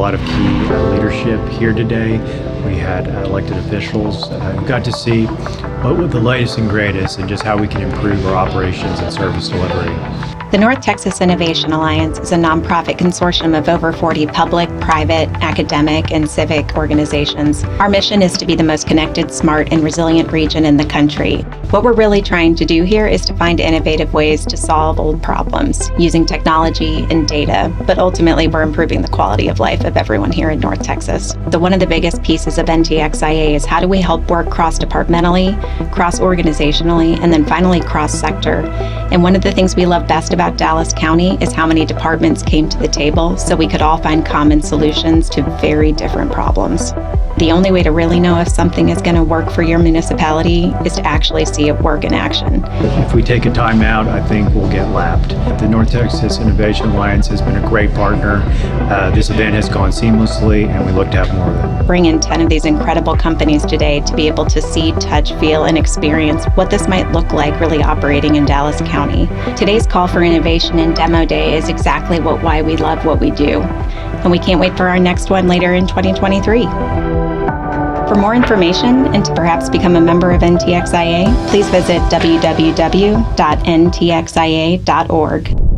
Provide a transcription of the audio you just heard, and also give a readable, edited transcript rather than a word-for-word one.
A lot of key leadership here today. We had elected officials who got to see what the latest and greatest and just how we can improve our operations and service delivery. The North Texas Innovation Alliance is a nonprofit consortium of over 40 public, private, academic, and civic organizations. Our mission is to be the most connected, smart, and resilient region in the country. What we're really trying to do here is to find innovative ways to solve old problems using technology and data, but ultimately we're improving the quality of life of everyone here in North Texas. One of the biggest pieces of NTXIA is how do we help work cross-departmentally, cross-organizationally, and then finally cross-sector. And one of the things we love best about Dallas County is how many departments came to the table so we could all find common solutions to very different problems. The only way to really know if something is going to work for your municipality is to actually see it work in action. If we take a time out, I think we'll get lapped. The North Texas Innovation Alliance has been a great partner. This event has gone seamlessly, and we look to have more of it. Bring in 10 of these incredible companies today to be able to see, touch, feel, and experience what this might look like really operating in Dallas County. Today's call for innovation and demo day is exactly why we love what we do. And we can't wait for our next one later in 2023. For more information and to perhaps become a member of NTXIA, please visit www.ntxia.org.